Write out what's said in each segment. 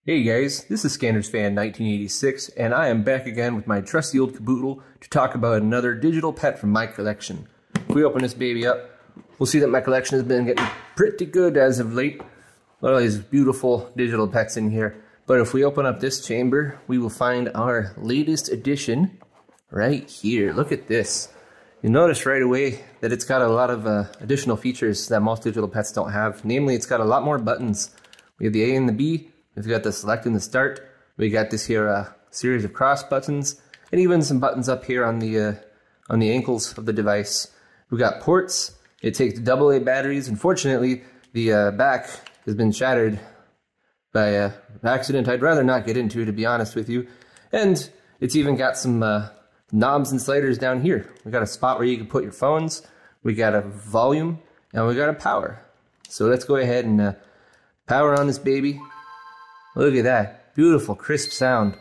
Hey guys, this is skannerzfan1986, and I am back again with my trusty old caboodle to talk about another digital pet from my collection. If we open this baby up, we'll see that my collection has been getting pretty good as of late. Look at all these beautiful digital pets in here. But if we open up this chamber, we will find our latest addition right here. Look at this. You'll notice right away that it's got a lot of additional features that most digital pets don't have. Namely, it's got a lot more buttons. We have the A and the B. We've got the select and the start. We got this here series of cross buttons, and even some buttons up here on the ankles of the device. We've got ports. It takes AA batteries. Unfortunately, the back has been shattered by an accident I'd rather not get into, to be honest with you. And it's even got some knobs and sliders down here. We got a spot where you can put your phones. We got a volume, and we got a power. So let's go ahead and power on this baby. Look at that. Beautiful, crisp sound.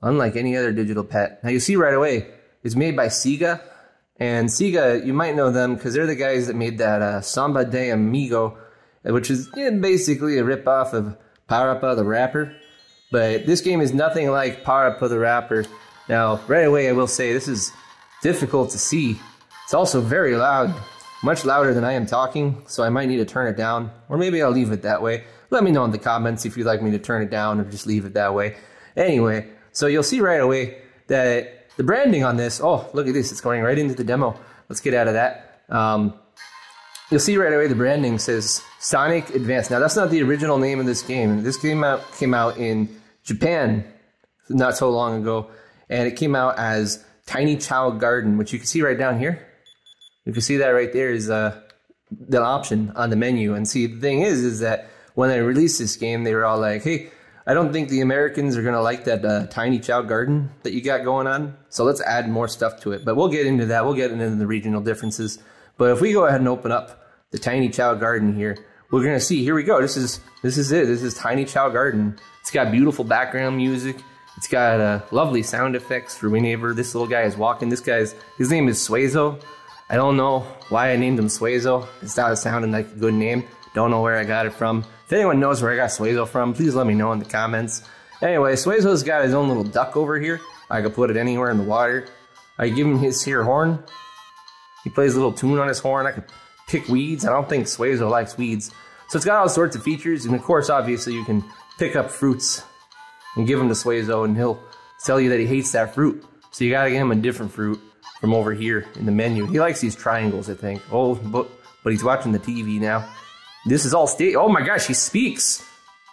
Unlike any other digital pet. Now you see right away, it's made by Sega. And Sega, you might know them because they're the guys that made that Samba de Amigo, which is basically a rip-off of Power Up the Rapper. But this game is nothing like Power Up the Rapper. Now, right away I will say this is difficult to see. It's also very loud. Much louder than I am talking, so I might need to turn it down. Or maybe I'll leave it that way. Let me know in the comments if you'd like me to turn it down or just leave it that way. Anyway, so you'll see right away that the branding on this, oh, look at this, it's going right into the demo. Let's get out of that. You'll see right away the branding says Sonic Advance. Now that's not the original name of this game. This game came out in Japan not so long ago, and it came out as Tiny Chao Garden, which you can see right down here. You can see that right there is the option on the menu. And see, the thing is that when they released this game, they were all like, hey, I don't think the Americans are going to like that Tiny Chao Garden that you got going on. So let's add more stuff to it. But we'll get into that. We'll get into the regional differences. But if we go ahead and open up the Tiny Chao Garden here, we're going to see, here we go. This is it. This is Tiny Chao Garden. It's got beautiful background music. It's got lovely sound effects for whenever this little guy is walking. His name is Suezo. I don't know why I named him Suezo. It's not sounding like a good name. Don't know where I got it from. If anyone knows where I got Suezo from, please let me know in the comments. Anyway, Suezo's got his own little duck over here. I could put it anywhere in the water. I give him his here horn. He plays a little tune on his horn. I could pick weeds. I don't think Suezo likes weeds. So it's got all sorts of features. And of course, obviously, you can pick up fruits and give them to Suezo, and he'll tell you that he hates that fruit. So you gotta give him a different fruit from over here in the menu. He likes these triangles, I think. Oh, but he's watching the TV now. This is all state. Oh my gosh, he speaks.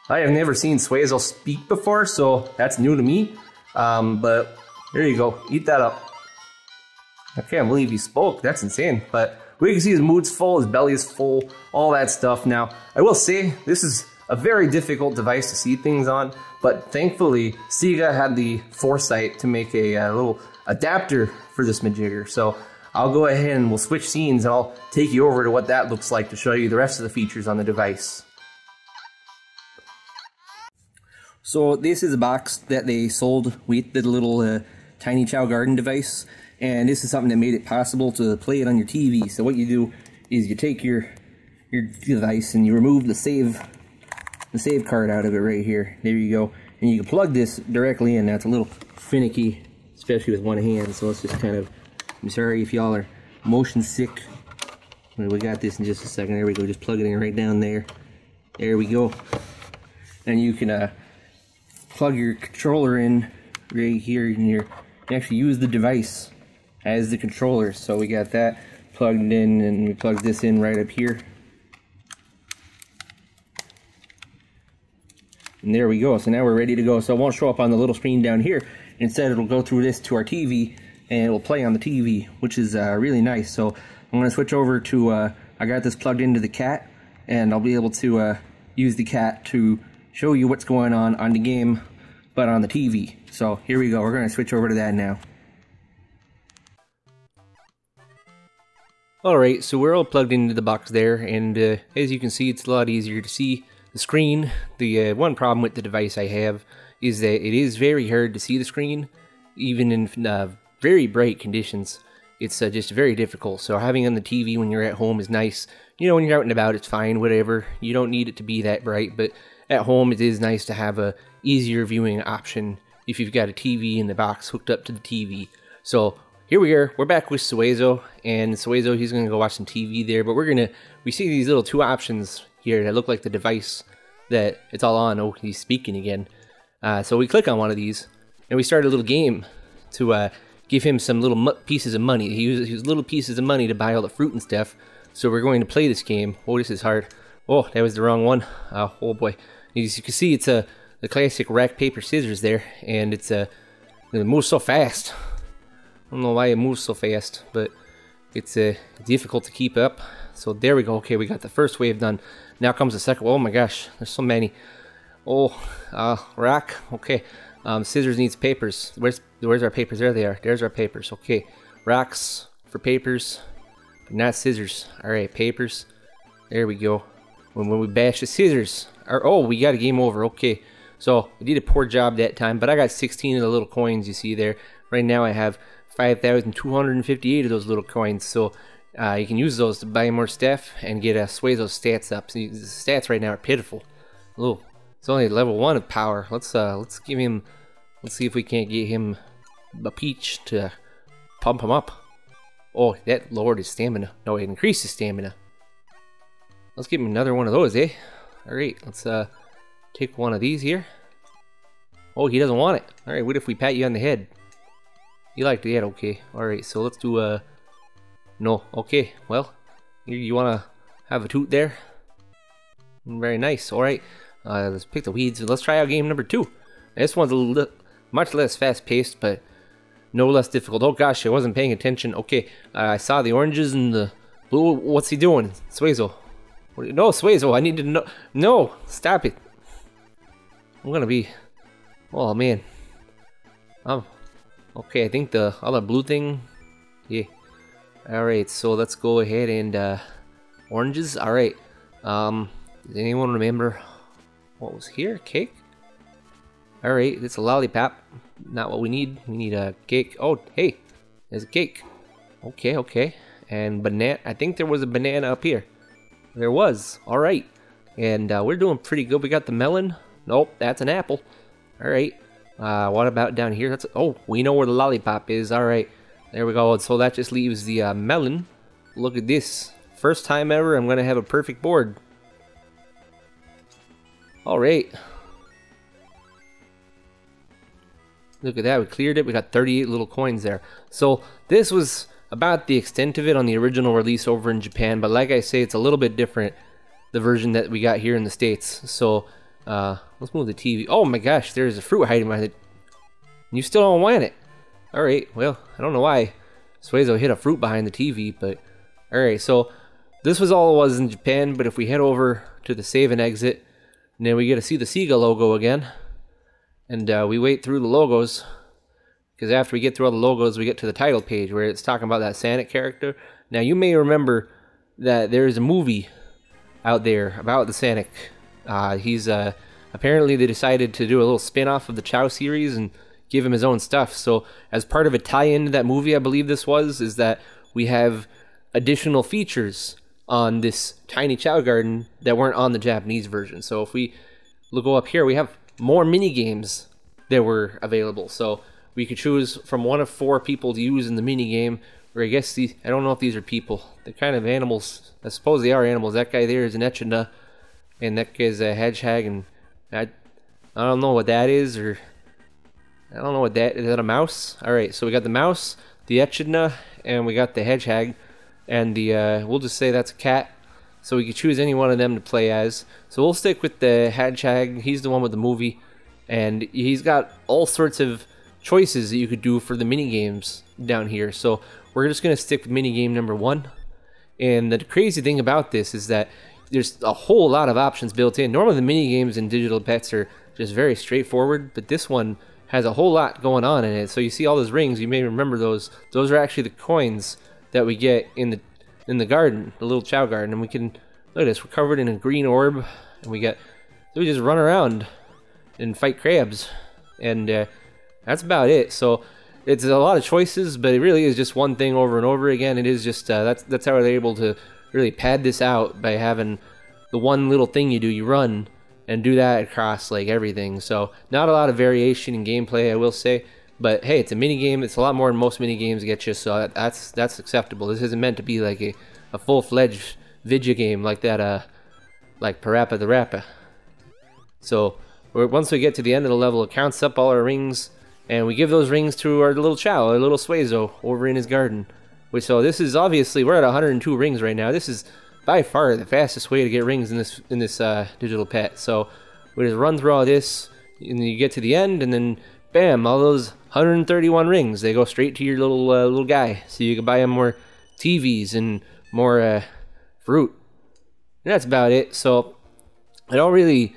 I have never seen Suezo speak before, so that's new to me. But there you go. Eat that up. I can't believe he spoke. That's insane. But we can see his mood's full, his belly is full, all that stuff. Now, I will say, this is a very difficult device to see things on, but thankfully, Sega had the foresight to make a little adapter for this majigger. So I'll go ahead and we'll switch scenes, and I'll take you over to what that looks like to show you the rest of the features on the device. So this is a box that they sold with the little Tiny Chao Garden device, and this is something that made it possible to play it on your TV. So what you do is you take your device and you remove the save card out of it right here. There you go. And you can plug this directly in. That's a little finicky, especially with one hand, so it's just kind of, I'm sorry if y'all are motion sick. We got this in just a second. There we go. Just plug it in right down there. There we go. And you can plug your controller in right here, and you actually use the device as the controller. So we got that plugged in, and we plug this in right up here. And there we go. So now we're ready to go. So it won't show up on the little screen down here. Instead, it'll go through this to our TV, and it will play on the TV, which is really nice. So I'm going to switch over to, I got this plugged into the cat, and I'll be able to use the cat to show you what's going on the game, but on the TV. So here we go. We're going to switch over to that now. Alright, so we're all plugged into the box there, and as you can see, it's a lot easier to see the screen. The one problem with the device I have is that it is very hard to see the screen, even in very bright conditions. It's just very difficult. So having on the TV when you're at home is nice. You know, when you're out and about, it's fine, whatever. You don't need it to be that bright, but at home it is nice to have a easier viewing option if you've got a TV in the box hooked up to the TV. So here we are, we're back with Suezo, and Suezo, he's gonna go watch some TV there, but we see these little two options here that look like the device that it's all on. Oh, he's speaking again. So we click on one of these, and we start a little game to give him some little pieces of money. He uses little pieces of money to buy all the fruit and stuff. So we're going to play this game. Oh, this is hard. Oh, that was the wrong one. Oh boy. As you can see, it's the classic rock, paper, scissors there, and it moves so fast. I don't know why it moves so fast, but it's difficult to keep up. So there we go. Okay, we got the first wave done. Now comes the second. Oh my gosh, there's so many. Oh, rock. Okay, scissors needs papers. Where's our papers? There they are. There's our papers. Okay, rocks for papers, but not scissors. All right, papers. There we go. When we bash the scissors, oh, we got a game over. Okay, so I did a poor job that time, but I got 16 of the little coins you see there. Right now I have 5,258 of those little coins, so you can use those to buy more stuff and get Suezo's stats up. So the stats right now are pitiful. Oh, it's only level 1 of power. Let's give him. Let's see if we can't get him a peach to pump him up. Oh, that lowered his stamina. No, it increased his stamina. Let's give him another one of those, eh? Alright, let's take one of these here. Oh, he doesn't want it. Alright, what if we pat you on the head? You like that, okay. Alright, so let's do no, okay, well, you wanna have a toot there? Very nice, alright. Let's pick the weeds. Let's try out game number 2. This one's a much less fast-paced, but no less difficult. Oh gosh, I wasn't paying attention. Okay, I saw the oranges and the blue. What's he doing? Suezo. No, Suezo, I need to know. No, stop it. I'm gonna be. Oh man. Okay, I think the other blue thing. Yeah. Alright, so let's go ahead and oranges. Alright. Does anyone remember what was here? Cake? Alright, it's a lollipop. Not what we need. We need a cake. Oh, hey, there's a cake. Okay, okay. And banana. I think there was a banana up here. There was. Alright. And we're doing pretty good. We got the melon. Nope, that's an apple. Alright. What about down here? Oh, we know where the lollipop is. Alright. There we go. So that just leaves the melon. Look at this. First time ever, I'm going to have a perfect board. Alright. Look at that. We cleared it. We got 38 little coins there. So this was about the extent of it on the original release over in Japan, but like I say, it's a little bit different, the version that we got here in the States. So let's move the TV. Oh my gosh, there's a fruit hiding behind it. You still don't want it. Alright, well, I don't know why Suezo hid a fruit behind the TV, but alright, so this was all it was in Japan, but if we head over to the save and exit, and then we get to see the Sega logo again, and we wait through the logos, because after we get through all the logos, we get to the title page where it's talking about that Sonic character. Now, you may remember that there's a movie out there about the Sonic. Apparently they decided to do a little spin-off of the Chao series and give him his own stuff. So, as part of a tie-in to that movie, I believe this was, is that we have additional features on this Tiny Chao Garden that weren't on the Japanese version. So, if we go up here, we have more mini games that were available. So we could choose from one of 4 people to use in the mini game. Or I guess I don't know if these are people. They're kind of animals. I suppose they are animals. That guy there is an echidna, and that guy's a hedgehog. And I don't know what that is, or I don't know what that is. That a mouse? All right, so we got the mouse, the echidna, and we got the hedgehog, and the we'll just say that's a cat. So we could choose any one of them to play as. So we'll stick with the hedgehog. He's the one with the movie. And he's got all sorts of choices that you could do for the mini games down here. So we're just going to stick with mini game number 1. And the crazy thing about this is that there's a whole lot of options built in. Normally the mini games in Digital Pets are just very straightforward. But this one has a whole lot going on in it. So you see all those rings. You may remember those. Those are actually the coins that we get in the garden, the little Chao Garden. And we can, look at this, we're covered in a green orb, and we just run around and fight crabs, and that's about it. So it's a lot of choices, but it really is just one thing over and over again. It is just that's how they're able to really pad this out, by having the one little thing you do, you run, and do that across like everything. So not a lot of variation in gameplay, I will say. But hey, it's a mini game. It's a lot more than most mini games get you, so that's acceptable. This isn't meant to be like a full-fledged video game like that, like Parappa the Rappa. So once we get to the end of the level, it counts up all our rings, and we give those rings to our little Chao, our little Suezo, over in his garden. So this is obviously, we're at 102 rings right now. This is by far the fastest way to get rings in this digital pet. So we just run through all this, and you get to the end, and then bam, all those 131 rings, they go straight to your little guy, so you can buy him more TVs and more fruit. And that's about it. So I don't really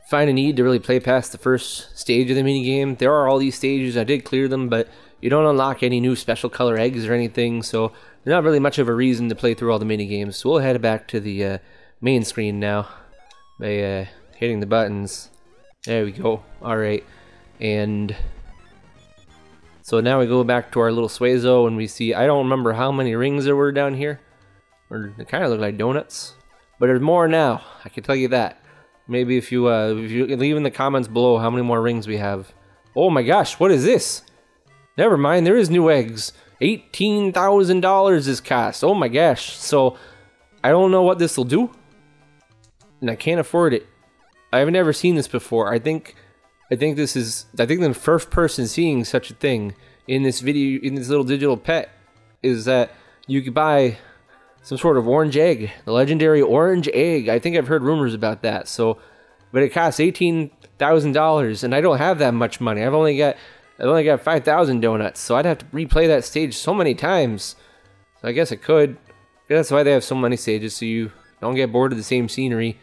find a need to really play past the first stage of the mini game. There are all these stages, I did clear them, but you don't unlock any new special color eggs or anything, so there's not really much of a reason to play through all the mini games. So we'll head back to the main screen now by hitting the buttons. There we go. Alright. And so now we go back to our little Suezo, and we see, I don't remember how many rings there were down here. Or they kind of look like donuts. But there's more now, I can tell you that. Maybe if you leave in the comments below how many more rings we have. Oh my gosh, what is this? Never mind, there is new eggs. $18,000 this cost. Oh my gosh. So I don't know what this will do, and I can't afford it. I've never seen this before. I think this is, the first person seeing such a thing in this video, in this little digital pet, is that you could buy some sort of orange egg, the legendary orange egg. I think I've heard rumors about that. So, but it costs $18,000, and I don't have that much money. I've only got 5,000 donuts, so I'd have to replay that stage so many times. So I guess I could. That's why they have so many stages, so you don't get bored of the same scenery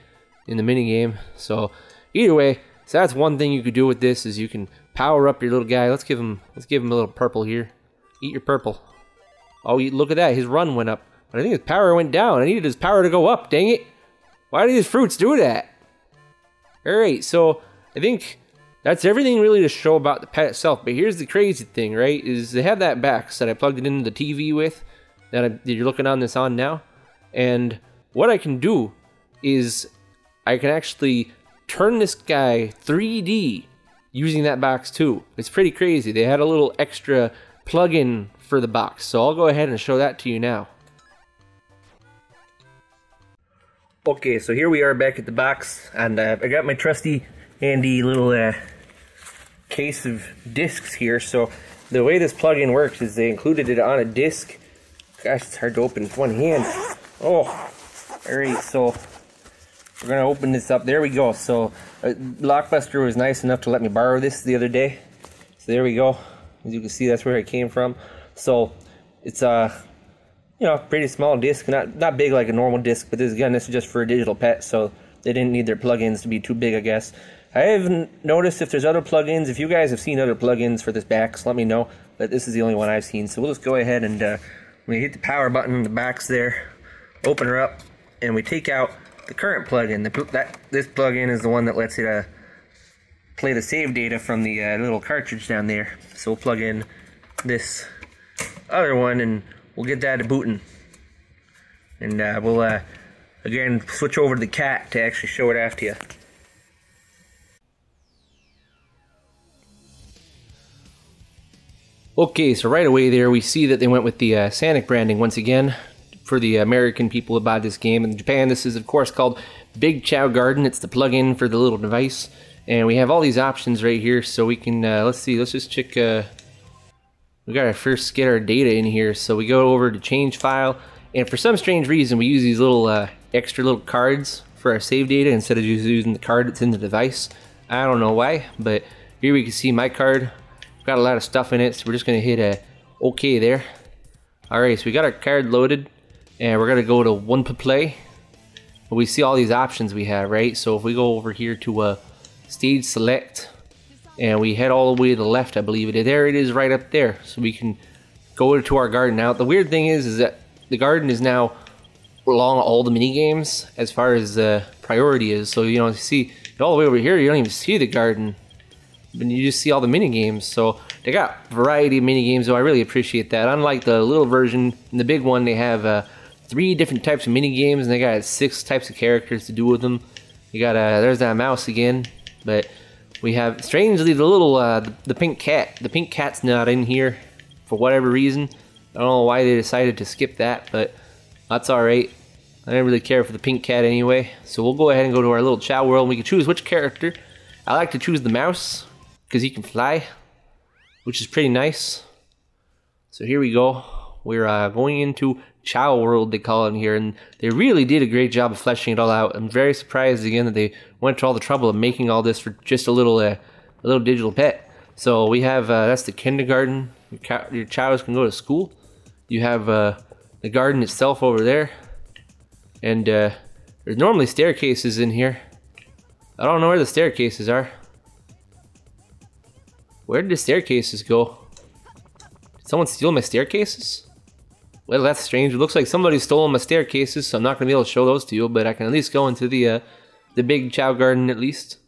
in the mini game. So either way, so that's one thing you could do with this, is you can power up your little guy. Let's give him a little purple here. Eat your purple. Oh, look at that, his run went up. But I think his power went down. I needed his power to go up, dang it. Why do these fruits do that? Alright, so I think that's everything really to show about the pet itself. But here's the crazy thing, right? Is they have that box that I plugged it into the TV with, that you're looking on this on now. And what I can do is I can actually turn this guy 3D using that box too. It's pretty crazy. They had a little extra plug-in for the box. So I'll go ahead and show that to you now. Okay, so here we are back at the box, and I got my trusty handy little case of discs here. So the way this plug-in works is they included it on a disc. Gosh, it's hard to open with one hand. Oh, alright, so we're gonna open this up. There we go. So Blockbuster was nice enough to let me borrow this the other day. So there we go. As you can see, that's where it came from. So it's you know, pretty small disc, not big like a normal disc, but this is just for a digital pet, so they didn't need their plugins to be too big, I guess. I haven't noticed if there's other plugins. If you guys have seen other plugins for this box, let me know. But this is the only one I've seen, so we'll just go ahead and we hit the power button in the box there, open her up, and we take out the current plugin. This plugin is the one that lets it play the save data from the little cartridge down there. So we'll plug in this other one, and we'll get that to booting. And we'll again switch over to the cat to actually show it off to you. Okay, so right away there we see that they went with the Sanic branding once again for the American people who buy this game. In Japan, this is of course called Big Chao Garden. It's the plug-in for the little device, and we have all these options right here. So we can let's see, let's just check. We gotta first get our data in here. So we go over to change file, and for some strange reason we use these little extra little cards for our save data instead of just using the card that's in the device. I don't know why, but here we can see my card. Got a lot of stuff in it, so we're just gonna hit OK there. Alright, so we got our card loaded, and we're gonna go to one to play. We see all these options we have, right? So if we go over here to stage select, and we head all the way to the left, I believe it is. There it is, right up there. So we can go to our garden. Now the weird thing is that the garden is now along all the mini games as far as priority is. So you know, you see all the way over here, you don't even see the garden, but you just see all the mini games. So they got a variety of mini games, so I really appreciate that. Unlike the little version, in the big one, they have 3 different types of mini games, and they got 6 types of characters to do with them. You got there's that mouse again, but we have strangely the little the pink cat. The pink cat's not in here for whatever reason. I don't know why they decided to skip that, but that's all right. I didn't really care for the pink cat anyway, so we'll go ahead and go to our little Chao world and we can choose which character. I like to choose the mouse because he can fly, which is pretty nice. So here we go. We're going into Chao world, they call it in here, and they really did a great job of fleshing it all out. I'm very surprised again that they went to all the trouble of making all this for just a little digital pet. So we have that's the kindergarten. Your Chaos can go to school. You have the garden itself over there, and there's normally staircases in here. I don't know where the staircases are. Where did the staircases go? Did someone steal my staircases? Well, that's strange. It looks like somebody stole my staircases, so I'm not going to be able to show those to you, but I can at least go into the Big Chao Garden at least.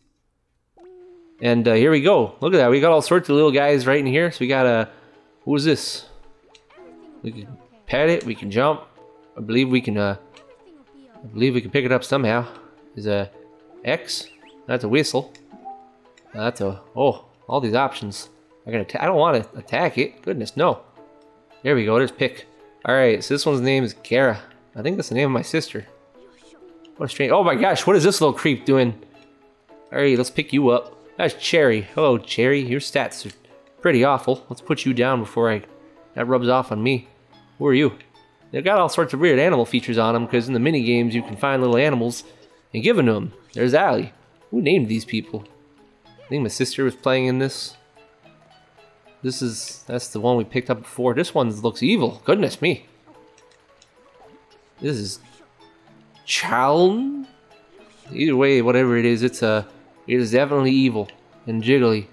And here we go. Look at that. We got all sorts of little guys right in here. So we got who is this? We can pet it. We can jump. I believe we can pick it up somehow. Is a X? That's a whistle. That's a all these options. I don't want to attack it. Goodness, no. There we go. There's pick. All right. So this one's name is Kara. I think that's the name of my sister. What a strange. Oh my gosh. What is this little creep doing? All right. Let's pick you up. That's Cherry. Hello, Cherry. Your stats are pretty awful. Let's put you down before that rubs off on me. Who are you? They've got all sorts of weird animal features on them because in the mini games you can find little animals and give them to them. There's Allie. Who named these people? I think my sister was playing in this. That's the one we picked up before. This one looks evil. Goodness me. This is Chao. Either way, whatever it is it is definitely evil and jiggly.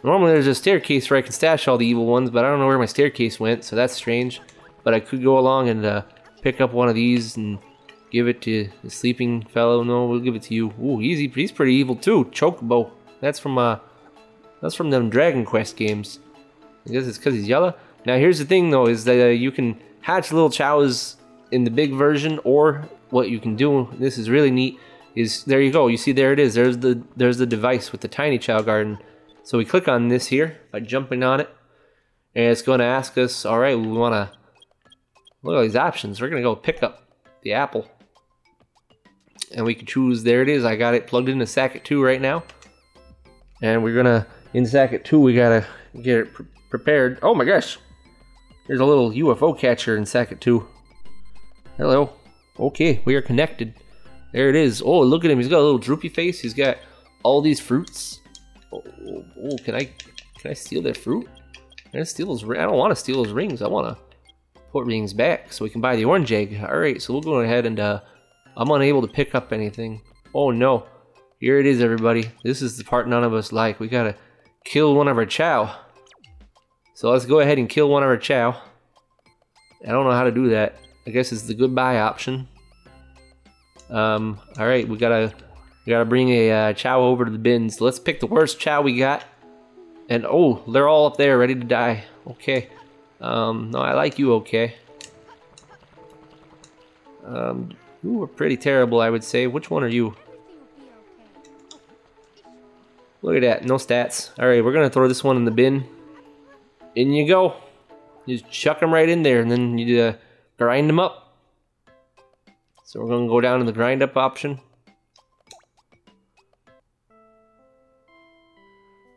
Normally there's a staircase where I can stash all the evil ones, but I don't know where my staircase went, so that's strange. But I could go along and pick up one of these and give it to the sleeping fellow. No, we'll give it to you. Ooh, he's pretty evil too. Chocobo. That's from them Dragon Quest games. I guess it's because he's yellow. Now here's the thing though, is that you can hatch little Chaos in the big version, or what you can do, this is really neat, is there you go. You see, there it is. There's the device with the Tiny Chao Garden. So we click on this here by jumping on it, and it's going to ask us, all right, we want to look at all these options. We're going to go pick up the apple, and we can choose. There it is. I got it plugged into Sacket 2 right now, and we're gonna in Sacket 2 we gotta get it prepared. Oh my gosh, there's a little UFO catcher in Sacket 2. Hello. Okay, we are connected. There it is. Oh, look at him. He's got a little droopy face. He's got all these fruits. Oh, can I steal their fruit? Can I steal those? I don't want to steal those rings. I want to put rings back so we can buy the orange egg. All right, so we'll go ahead and I'm unable to pick up anything. Oh no, here it is, everybody. This is the part none of us like. We gotta kill one of our Chao. So let's go ahead and kill one of our Chao. I don't know how to do that. I guess it's the goodbye option. All right, we gotta bring a Chao over to the bin. So let's pick the worst Chao we got. And oh, they're all up there ready to die. Okay. No, I like you, okay. You were pretty terrible, I would say. Which one are you? Look at that, no stats. Alright, we're gonna throw this one in the bin. In you go. You just chuck them right in there, and then you grind them up. So we're gonna go down to the grind up option.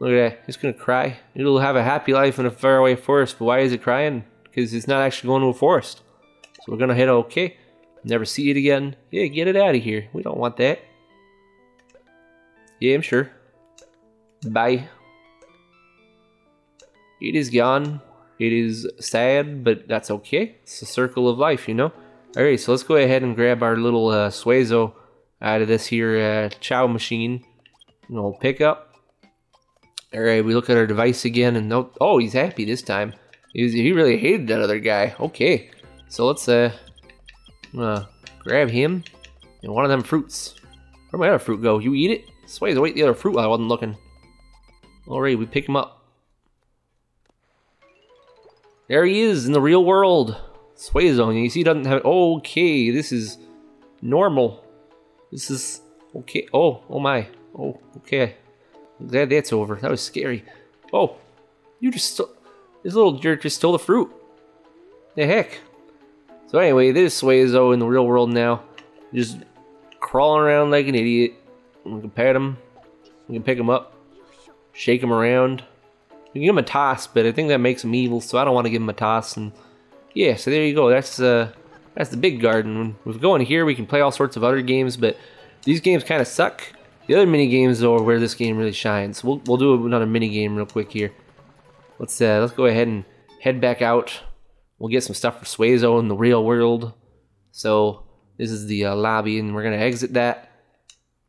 Look at that, it's gonna cry. It'll have a happy life in a faraway forest, but why is it crying? Because it's not actually going to a forest. So we're gonna hit OK. Never see it again. Yeah, get it out of here. We don't want that. Yeah, I'm sure. Bye. It is gone. It is sad, but that's okay. It's a circle of life, you know? Alright, so let's go ahead and grab our little Suezo out of this here Chao machine. And we'll pick up. Alright, we look at our device again, and oh, he's happy this time. He really hated that other guy. Okay, so let's grab him and one of them fruits. Where'd my other fruit go? You eat it? Suezo ate the other fruit while I wasn't looking. Alright, we pick him up. There he is in the real world. Suezo, and you see he doesn't have... Okay, this is normal. This is okay. Oh, oh my. Oh, okay. I'm glad that's over. That was scary. Oh, you just stole... This little jerk just stole the fruit. The heck? So anyway, this way is in the real world now. Just crawling around like an idiot. We can pet him. We can pick him up. Shake him around. We can give him a toss, but I think that makes him evil, so I don't want to give him a toss. And yeah, so there you go. That's the big garden. When we go in here, we can play all sorts of other games, but these games kind of suck. The other mini games though are where this game really shines. We'll do another mini game real quick here. Let's go ahead and head back out. We'll get some stuff for Suezo in the real world. So this is the lobby, and we're gonna exit that.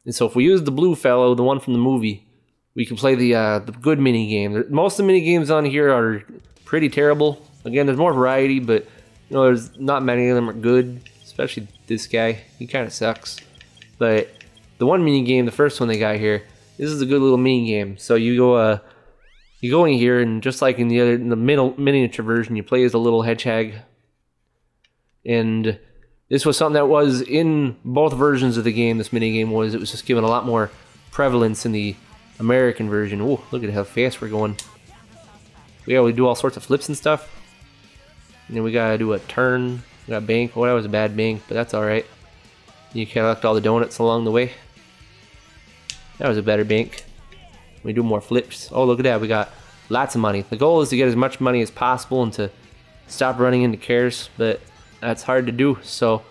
And so if we use the blue fellow, the one from the movie, we can play the good mini game. Most of the mini games on here are pretty terrible. Again, there's more variety, but you know, there's not many of them are good. Especially this guy, he kind of sucks. But the one mini game, the first one they got here, this is a good little mini game. So you go in here, and just like in the middle miniature version, you play as a little hedgehog. And this was something that was in both versions of the game. This mini game was just given a lot more prevalence in the American version. Oh, look at how fast we're going. Yeah, we do all sorts of flips and stuff. And then we gotta do a turn. We got a bank. Oh, that was a bad bank, but that's alright. You collect all the donuts along the way. That was a better bank. We do more flips. Oh, look at that. We got lots of money. The goal is to get as much money as possible and to stop running into cares, but that's hard to do, so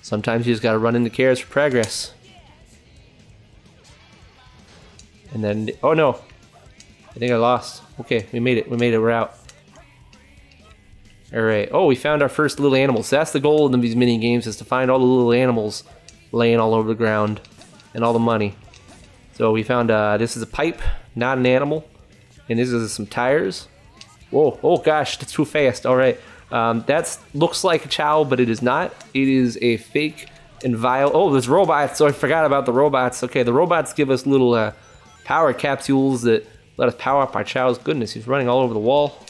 sometimes you just gotta run into cares for progress. And then, oh no, I think I lost. Okay, we made it, we're out. Alright, oh, we found our first little animals. So that's the goal of these mini games, is to find all the little animals laying all over the ground and all the money. So we found, this is a pipe, not an animal, and this is some tires. Whoa, oh gosh, that's too fast, alright. That looks like a Chao, but it is not. It is a fake and vile. Oh, there's robots. So I forgot about the robots. Okay, the robots give us little power capsules that let us power up our Chaos. Goodness, he's running all over the wall.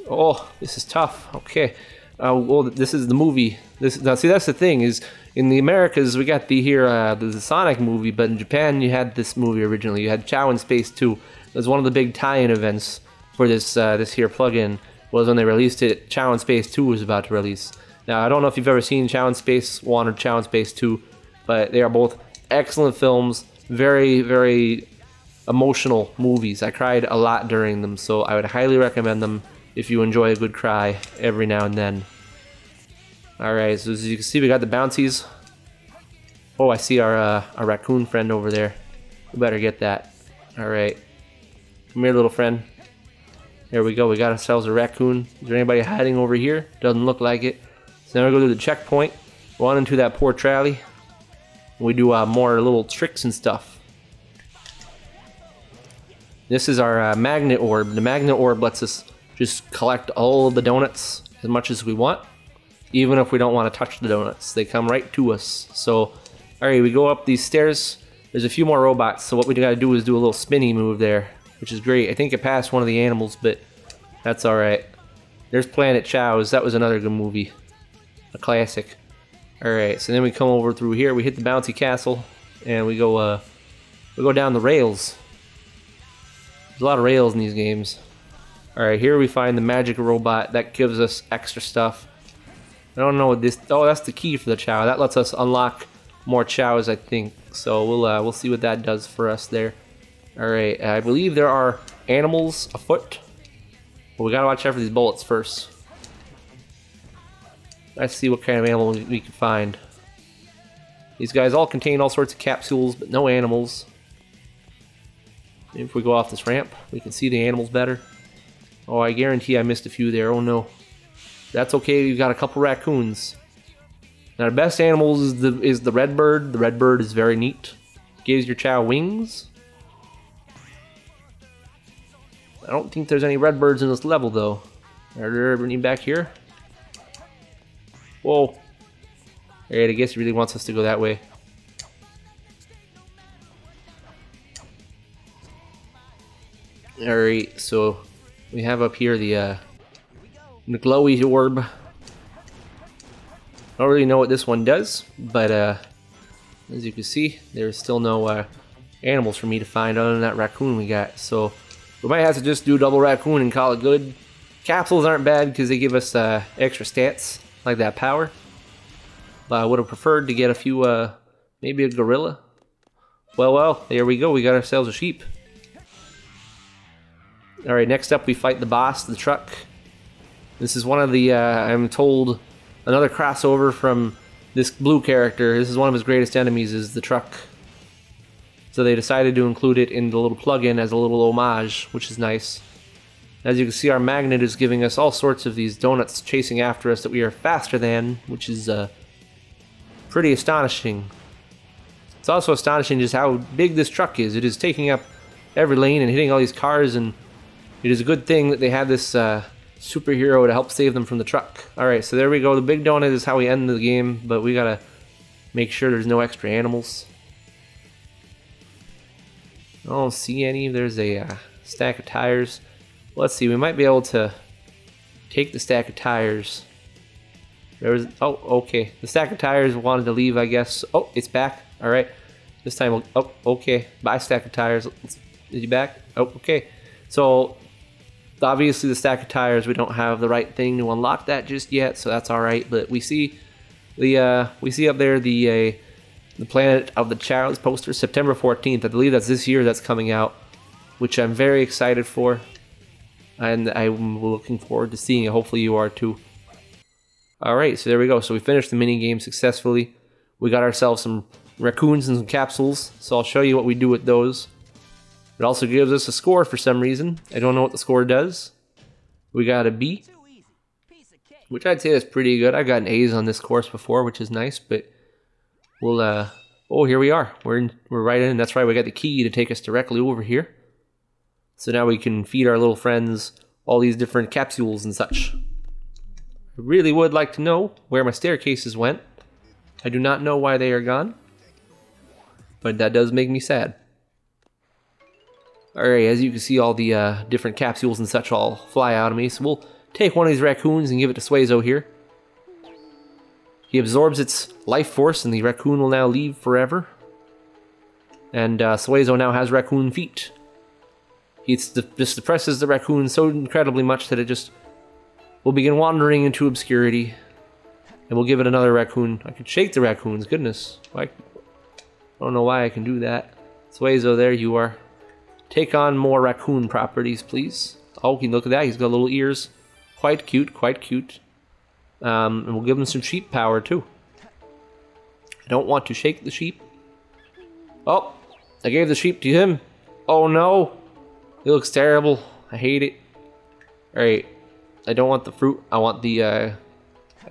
Oh, this is tough. Okay. Well, this is the movie. Now, see, that's the thing, is in the Americas we got the Sonic movie, but in Japan you had this movie originally. You had Chao in Space 2. It was one of the big tie-in events for this here plugin. Was when they released it. Chao in Space 2 was about to release. Now, I don't know if you've ever seen Chao in Space 1 or Chao in Space 2, but they are both excellent films, very, very emotional movies. I cried a lot during them, so I would highly recommend them if you enjoy a good cry every now and then. Alright, so as you can see, we got the bouncies. Oh, I see our raccoon friend over there. We better get that. Alright. Come here, little friend. There we go, we got ourselves a raccoon. Is there anybody hiding over here? Doesn't look like it. So now we go to the checkpoint, run into that poor trolley. We do more little tricks and stuff. This is our magnet orb. The magnet orb lets us just collect all of the donuts as much as we want, even if we don't want to touch the donuts. They come right to us. So, alright, we go up these stairs. There's a few more robots, so what we gotta do is do a little spinny move there, which is great. I think it passed one of the animals, but that's alright. There's Planet Chao's. That was another good movie. A classic. Alright, so then we come over through here. We hit the Bouncy Castle, and we go down the rails. There's a lot of rails in these games. Alright, here we find the magic robot. That gives us extra stuff. I don't know what this... Oh, that's the key for the Chao. That lets us unlock more Chaos, I think. So we'll see what that does for us there. Alright, I believe there are animals afoot. But we gotta watch out for these bullets first. Let's see what kind of animal we can find. These guys all contain all sorts of capsules, but no animals. Maybe if we go off this ramp, we can see the animals better. Oh, I guarantee I missed a few there. Oh no. That's okay, we've got a couple raccoons. Now the best animals is the red bird. The red bird is very neat. Gives your Chao wings. I don't think there's any red birds in this level though. Are there any back here? Whoa. Alright, I guess he really wants us to go that way. Alright, so we have up here the Glowy Orb. I don't really know what this one does, but as you can see, there's still no animals for me to find other than that raccoon we got. So we might have to just do double raccoon and call it good. Capsules aren't bad because they give us extra stats, like that power. But I would have preferred to get a few, maybe a gorilla. Well, there we go. We got ourselves a sheep. Alright, next up we fight the boss, the truck. This is one of the, I'm told, another crossover from this blue character. This is one of his greatest enemies, is the truck. So they decided to include it in the little plugin as a little homage, which is nice. As you can see, our magnet is giving us all sorts of these donuts chasing after us that we are faster than, which is pretty astonishing. It's also astonishing just how big this truck is. It is taking up every lane and hitting all these cars, and it is a good thing that they have this superhero to help save them from the truck. Alright, so there we go. The big donut is how we end the game, but we gotta make sure there's no extra animals. I don't see any. There's a stack of tires. Let's see, we might be able to take the stack of tires. There was, oh, okay. The stack of tires wanted to leave, I guess. Oh, it's back. Alright. This time we'll, oh, okay. Bye, stack of tires. Is he back? Oh, okay. So, obviously the stack of tires, we don't have the right thing to unlock that just yet, so that's alright. But we see the, we see up there the Planet of the Child's poster, September 14th. I believe that's this year that's coming out, which I'm very excited for. And I'm looking forward to seeing it. Hopefully you are too. Alright, so there we go. So we finished the mini game successfully. We got ourselves some raccoons and some capsules. So I'll show you what we do with those. It also gives us a score for some reason. I don't know what the score does. We got a B, which I'd say is pretty good. I've gotten A's on this course before, which is nice. But we'll, oh, here we are. We're right in. That's right, we got the key to take us directly over here. So now we can feed our little friends all these different capsules and such. I really would like to know where my staircases went. I do not know why they are gone, but that does make me sad. Alright, as you can see, all the different capsules and such all fly out of me. So we'll take one of these raccoons and give it to Suezo here. He absorbs its life force and the raccoon will now leave forever. And Suezo now has raccoon feet. He just depresses the raccoon so incredibly much that it just will begin wandering into obscurity. And we'll give it another raccoon. I could shake the raccoons, goodness. I don't know why I can do that. Suezo, there you are. Take on more raccoon properties, please. Oh, look at that, he's got little ears. Quite cute, quite cute. And we'll give him some sheep power, too. I don't want to shake the sheep. Oh, I gave the sheep to him. Oh, no. It looks terrible. I hate it. Alright. I don't want the fruit. I want the, I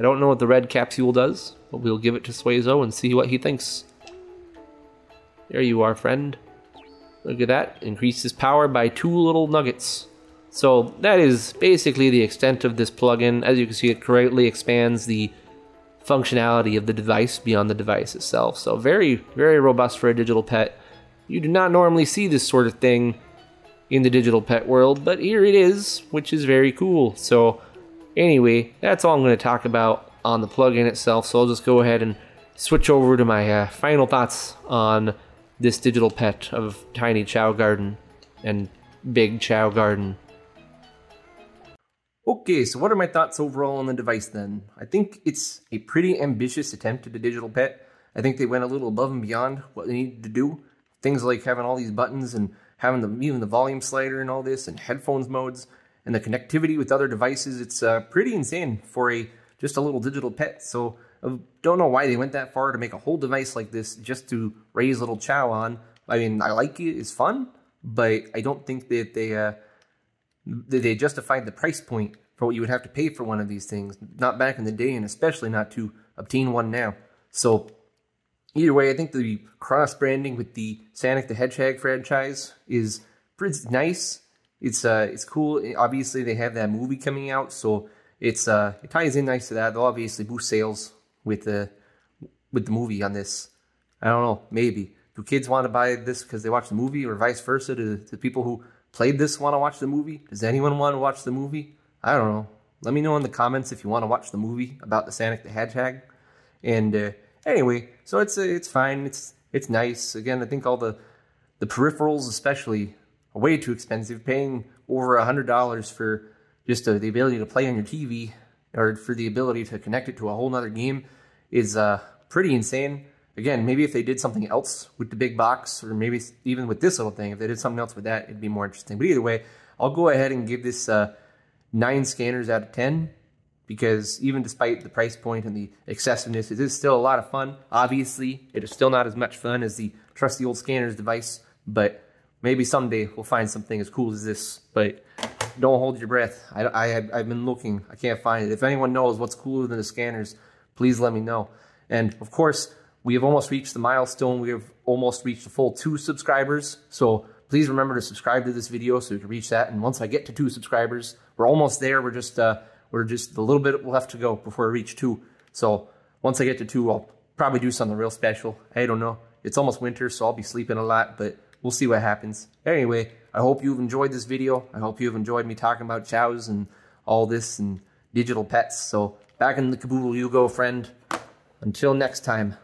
don't know what the red capsule does, but we'll give it to Suezo and see what he thinks. There you are, friend. Look at that. Increase his power by 2 little nuggets. So that is basically the extent of this plugin. As you can see, it greatly expands the functionality of the device beyond the device itself. So very, very robust for a digital pet. You do not normally see this sort of thing in the digital pet world, but here it is, which is very cool. So anyway, that's all I'm going to talk about on the plugin itself. So I'll just go ahead and switch over to my final thoughts on this digital pet of Tiny Chao Garden and Big Chao Garden. Okay, so what are my thoughts overall on the device then? I think it's a pretty ambitious attempt at a digital pet. I think they went a little above and beyond what they needed to do. Things like having all these buttons and having even the volume slider and all this, and headphones modes, and the connectivity with other devices. It's pretty insane for just a little digital pet. So I don't know why they went that far to make a whole device like this just to raise little Chao on. I mean, I like it, it's fun, but I don't think that they justified the price point for what you would have to pay for one of these things. Not back in the day, and especially not to obtain one now. So either way, I think the cross-branding with the Sonic the Hedgehog franchise is pretty nice. It's cool. Obviously, they have that movie coming out, so it ties in nice to that. They'll obviously boost sales with the movie on this. I don't know, maybe. Do kids want to buy this because they watch the movie, or vice versa? Do the people who played this want to watch the movie? Does anyone want to watch the movie? I don't know. Let me know in the comments if you want to watch the movie about the Sonic the Hedgehog. And anyway, so it's fine. It's nice. Again, I think all the peripherals especially are way too expensive. Paying over $100 for just the ability to play on your TV, or for the ability to connect it to a whole nother game, is pretty insane. Again, maybe if they did something else with the big box, or maybe even with this little thing, if they did something else with that, it'd be more interesting. But either way, I'll go ahead and give this 9 scanners out of 10, because even despite the price point and the excessiveness, it is still a lot of fun. Obviously, it is still not as much fun as the trusty old scanners device, but maybe someday we'll find something as cool as this. But don't hold your breath. I've been looking. I can't find it. If anyone knows what's cooler than the scanners, please let me know. And of course, we have almost reached the milestone. We have almost reached a full 2 subscribers. So please remember to subscribe to this video so you can reach that. And once I get to 2 subscribers, we're almost there. We're just a little bit left to go before we reach 2. So once I get to 2, I'll probably do something real special. I don't know. It's almost winter, so I'll be sleeping a lot, but we'll see what happens. Anyway, I hope you've enjoyed this video. I hope you've enjoyed me talking about chows and all this and digital pets. So back in the caboodle you go, friend. Until next time.